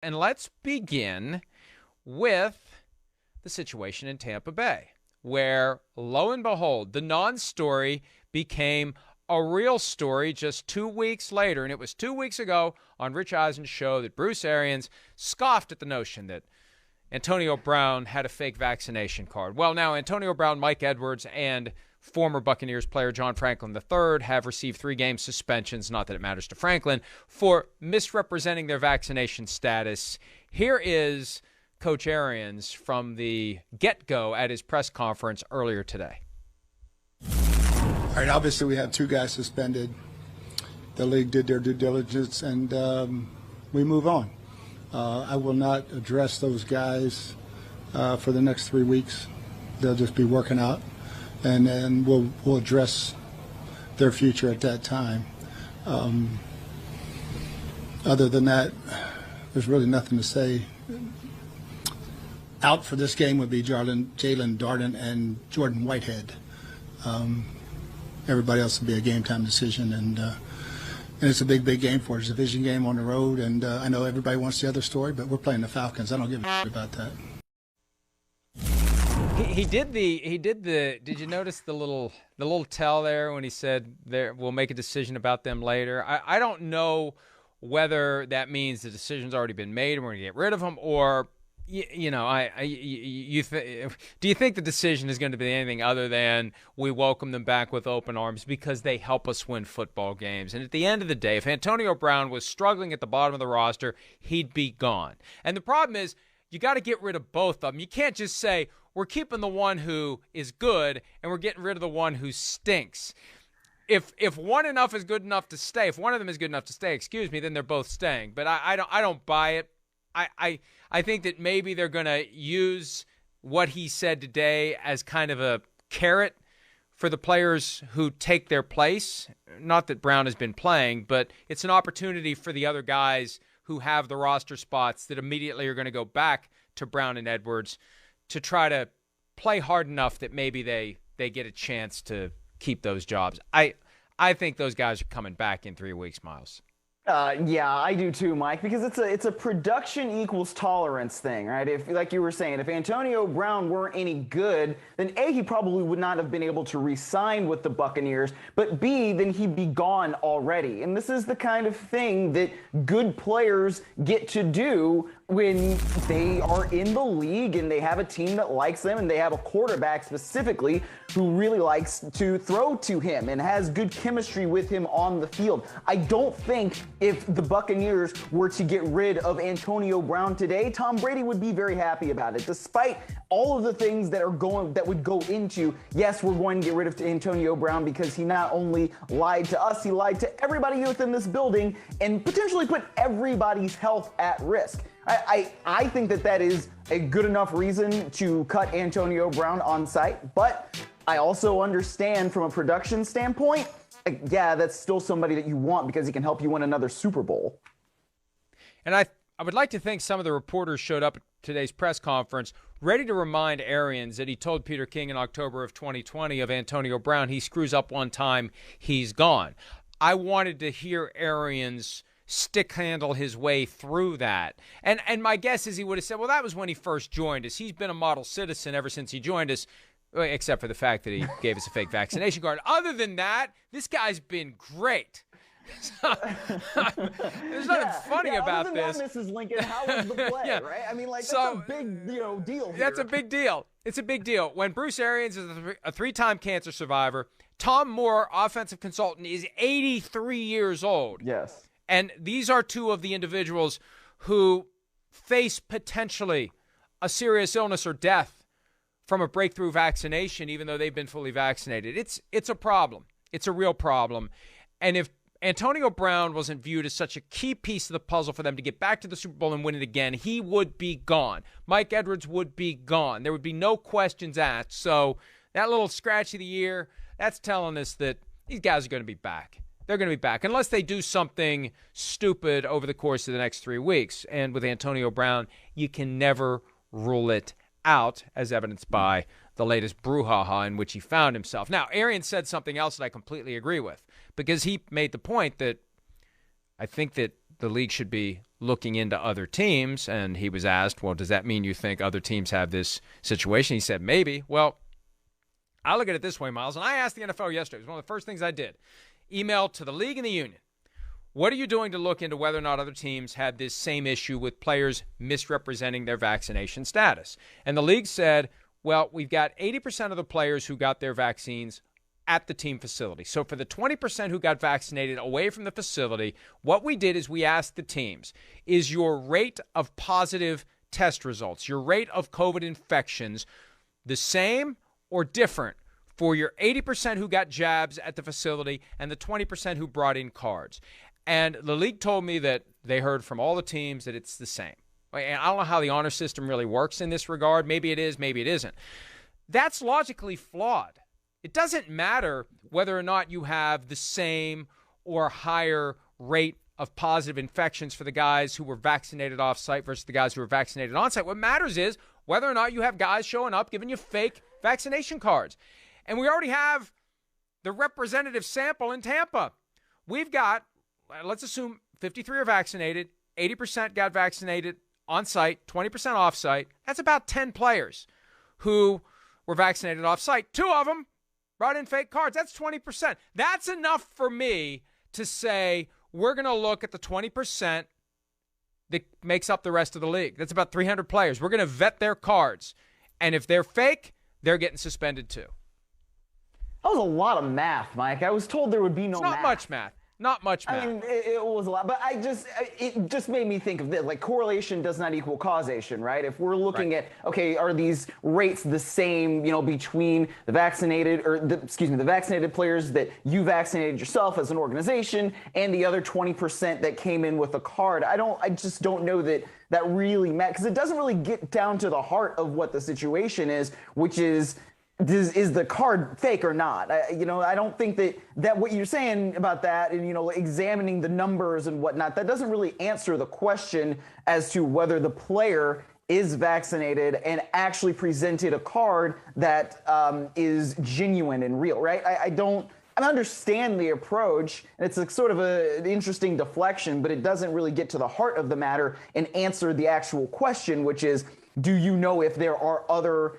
And let's begin with the situation in Tampa Bay, where, lo and behold, the non-story became a real story just 2 weeks later. And it was 2 weeks ago on Rich Eisen's show that Bruce Arians scoffed at the notion that Antonio Brown had a fake vaccination card. Well, now Antonio Brown, Mike Edwards, and former Buccaneers player John Franklin III have received 3-game suspensions, not that it matters to Franklin, for misrepresenting their vaccination status. Here is Coach Arians from the get-go at his press conference earlier today. All right, obviously we have 2 guys suspended. The league did their due diligence, and we move on. I will not address those guys for the next 3 weeks. They'll just be working out, and then we'll address their future at that time. Other than that, there's really nothing to say. Out for this game would be Jaylon Darden and Jordan Whitehead. Everybody else would be a game-time decision, and it's a big, big game for us. It's a division game on the road, and I know everybody wants the other story, but we're playing the Falcons. I don't give a shit about that. He did the. Did you notice the little tell there when he said we'll make a decision about them later? I don't know whether that means the decision's already been made and we're going to get rid of them, or do you think the decision is going to be anything other than we welcome them back with open arms because they help us win football games? And at the end of the day, if Antonio Brown was struggling at the bottom of the roster, he'd be gone. And the problem is you got to get rid of both of them. You can't just say we're keeping the one who is good and we're getting rid of the one who stinks. If one enough is good enough to stay, if one of them is good enough to stay, then they're both staying. But I don't buy it. I think that maybe they're going to use what he said today as kind of a carrot for the players who take their place. Not that Brown has been playing, but it's an opportunity for the other guys who have the roster spots that immediately are going to go back to Brown and Edwards to try to play hard enough that maybe they get a chance to keep those jobs. I think those guys are coming back in 3 weeks, Miles. Yeah, I do too, Mike, because it's a production equals tolerance thing, right? If, like you were saying, if Antonio Brown weren't any good, then A, he probably would not have been able to re-sign with the Buccaneers, but B, then he'd be gone already. And this is the kind of thing that good players get to do when they are in the league and they have a team that likes them and they have a quarterback specifically who really likes to throw to him and has good chemistry with him on the field. I don't think if the Buccaneers were to get rid of Antonio Brown today, Tom Brady would be very happy about it. Despite all of the things that would go into, yes, we're going to get rid of Antonio Brown because he not only lied to us, he lied to everybody within this building and potentially put everybody's health at risk. I think that is a good enough reason to cut Antonio Brown on site, but I also understand from a production standpoint, yeah, that's still somebody that you want because he can help you win another Super Bowl. And I would like to think some of the reporters showed up at today's press conference ready to remind Arians that he told Peter King in October of 2020 of Antonio Brown, he screws up one time, he's gone. I wanted to hear Arians stick handle his way through that. And my guess is he would have said, well, that was when he first joined us. He's been a model citizen ever since he joined us, except for the fact that he gave us a fake vaccination card. Other than that, this guy's been great. There's nothing funny about this. That, Mrs. Lincoln, how was the play, yeah. Right? I mean, that's a big deal here. That's a big deal. It's a big deal. When Bruce Arians is a 3-time cancer survivor, Tom Moore, offensive consultant, is 83 years old. Yes. And these are two of the individuals who face potentially a serious illness or death from a breakthrough vaccination, even though they've been fully vaccinated. It's a problem. It's a real problem. And if Antonio Brown wasn't viewed as such a key piece of the puzzle for them to get back to the Super Bowl and win it again, he would be gone. Mike Edwards would be gone. There would be no questions asked. So that little scratch of the year, that's telling us that these guys are going to be back. They're going to be back unless they do something stupid over the course of the next 3 weeks. And with Antonio Brown, you can never rule it out, as evidenced by the latest brouhaha in which he found himself. Now, Arians said something else that I completely agree with, because he made the point that I think that the league should be looking into other teams. And he was asked, well, does that mean you think other teams have this situation? He said, maybe. Well, I look at it this way, Miles, and I asked the NFL yesterday. It was one of the first things I did. Email to the league and the union. What are you doing to look into whether or not other teams had this same issue with players misrepresenting their vaccination status? And the league said, well, we've got 80% of the players who got their vaccines at the team facility. So for the 20% who got vaccinated away from the facility, what we did is we asked the teams, is your rate of positive test results, your rate of COVID infections, the same or different for your 80% who got jabs at the facility and the 20% who brought in cards? And the league told me that they heard from all the teams that it's the same. And I don't know how the honor system really works in this regard. Maybe it is, maybe it isn't. That's logically flawed. It doesn't matter whether or not you have the same or higher rate of positive infections for the guys who were vaccinated off-site versus the guys who were vaccinated on-site. What matters is whether or not you have guys showing up giving you fake vaccination cards. And we already have the representative sample in Tampa. We've got, let's assume 53 are vaccinated, 80% got vaccinated on-site, 20% off-site. That's about 10 players who were vaccinated off-site. 2 of them brought in fake cards. That's 20%. That's enough for me to say we're going to look at the 20% that makes up the rest of the league. That's about 300 players. We're going to vet their cards. And if they're fake, they're getting suspended too. That was a lot of math, Mike. I was told there would be no math. Not much math. Not much math. I mean, it was a lot, but it just made me think of this. Like, correlation does not equal causation, right? If we're looking at, okay, are these rates the same, between the vaccinated the vaccinated players that you vaccinated yourself as an organization and the other 20% that came in with a card? I just don't know that really matters, because it doesn't really get down to the heart of what the situation is, which is the card fake or not? I don't think that what you're saying about that and, examining the numbers and whatnot, that doesn't really answer the question as to whether the player is vaccinated and actually presented a card that is genuine and real, right? I understand the approach, and it's sort of an interesting deflection, but it doesn't really get to the heart of the matter and answer the actual question, which is, do you know if there are other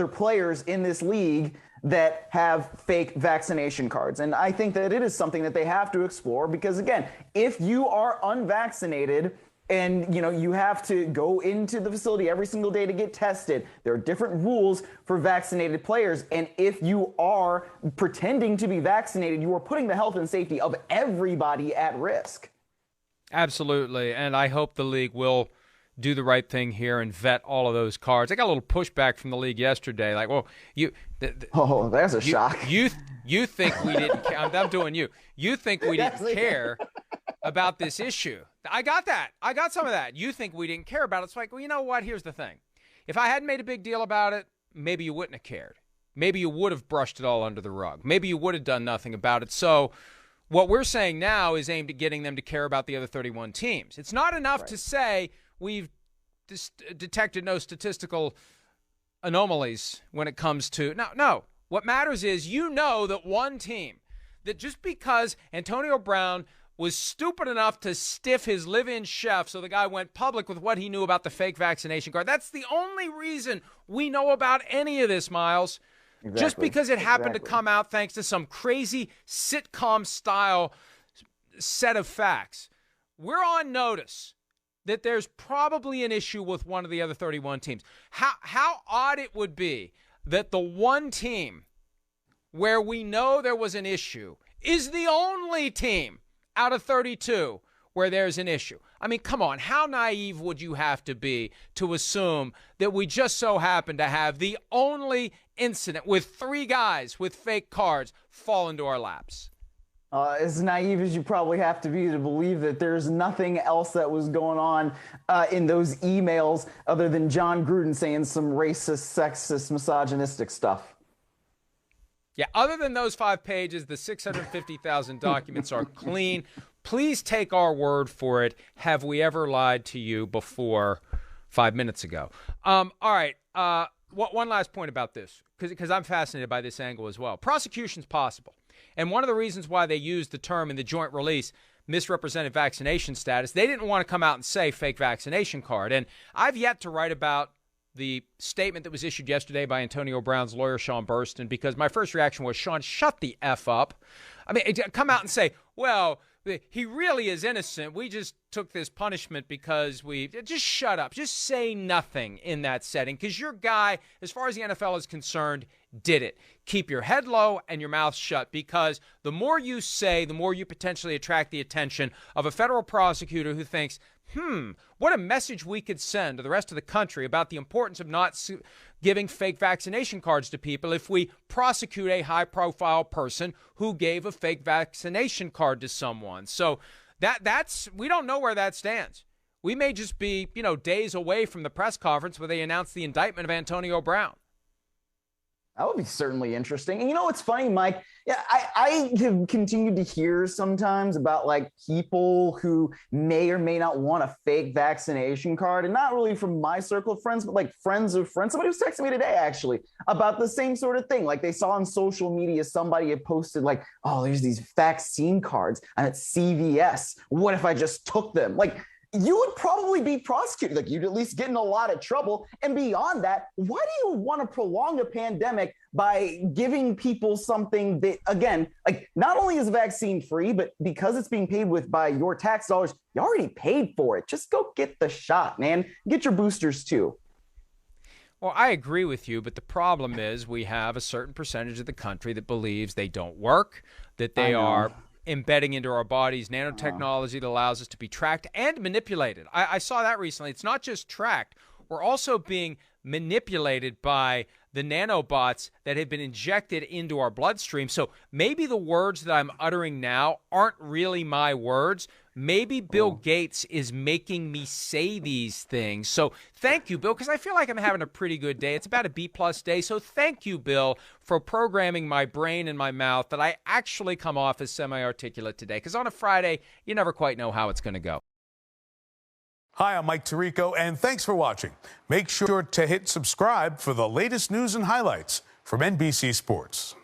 players in this league that have fake vaccination cards? And I think that it is something that they have to explore, because, again, if you are unvaccinated and you have to go into the facility every single day to get tested, there are different rules for vaccinated players. And if you are pretending to be vaccinated, you are putting the health and safety of everybody at risk. Absolutely. And I hope the league will do the right thing here and vet all of those cards. I got a little pushback from the league yesterday. Like, well, that's a shock. You think we didn't care. I'm doing you. You think we didn't care about this issue. I got that. I got some of that. You think we didn't care about it. It's like, well, you know what? Here's the thing. If I hadn't made a big deal about it, maybe you wouldn't have cared. Maybe you would have brushed it all under the rug. Maybe you would have done nothing about it. So what we're saying now is aimed at getting them to care about the other 31 teams. It's not enough to say we've detected no statistical anomalies when it comes to no. What matters is that one team, that just because Antonio Brown was stupid enough to stiff his live-in chef so the guy went public with what he knew about the fake vaccination card, that's the only reason we know about any of this, Miles. Exactly. Just because it happened to come out thanks to some crazy sitcom-style set of facts. We're on notice that there's probably an issue with one of the other 31 teams. How odd it would be that the one team where we know there was an issue is the only team out of 32 where there's an issue. I mean, come on, how naive would you have to be to assume that we just so happen to have the only incident with 3 guys with fake cards fall into our laps? As naive as you probably have to be to believe that there's nothing else that was going on in those emails other than John Gruden saying some racist, sexist, misogynistic stuff. Yeah, other than those 5 pages, the 650,000 documents are clean. Please take our word for it. Have we ever lied to you before 5 minutes ago? All right. One last point about this, because I'm fascinated by this angle as well. Prosecution's possible. And one of the reasons why they used the term in the joint release, misrepresented vaccination status, they didn't want to come out and say fake vaccination card. And I've yet to write about the statement that was issued yesterday by Antonio Brown's lawyer, Sean Burstyn, because my first reaction was, Sean, shut the F up. I mean, come out and say, well, he really is innocent. We just took this punishment because just shut up. Just say nothing in that setting, because your guy, as far as the NFL is concerned, did it. Keep your head low and your mouth shut, because the more you say, the more you potentially attract the attention of a federal prosecutor who thinks, what a message we could send to the rest of the country about the importance of not giving fake vaccination cards to people if we prosecute a high-profile person who gave a fake vaccination card to someone. So that's we don't know where that stands. We may just be, days away from the press conference where they announce the indictment of Antonio Brown. That would be certainly interesting. And what's funny, Mike? Yeah, I have continued to hear sometimes about like people who may or may not want a fake vaccination card, and not really from my circle of friends, but like friends of friends. Somebody was texting me today actually about the same sort of thing. Like they saw on social media somebody had posted like, oh, there's these vaccine cards and it's CVS. What if I just took them? Like, you would probably be prosecuted. Like, you'd at least get in a lot of trouble. And beyond that, why do you want to prolong a pandemic by giving people something that, again, like not only is vaccine free, but because it's being paid with by your tax dollars, you already paid for it. Just go get the shot, man. Get your boosters too. Well, I agree with you, but the problem is we have a certain percentage of the country that believes they don't work, that they are embedding into our bodies nanotechnology that allows us to be tracked and manipulated. I saw that recently. It's not just tracked. We're also being manipulated by the nanobots that have been injected into our bloodstream. So maybe the words that I'm uttering now aren't really my words. Maybe Bill Gates is making me say these things. So thank you, Bill, because I feel like I'm having a pretty good day. It's about a B-plus day. So thank you, Bill, for programming my brain and my mouth that I actually come off as semi-articulate today. Because on a Friday, you never quite know how it's going to go. Hi, I'm Mike Tirico, and thanks for watching. Make sure to hit subscribe for the latest news and highlights from NBC Sports.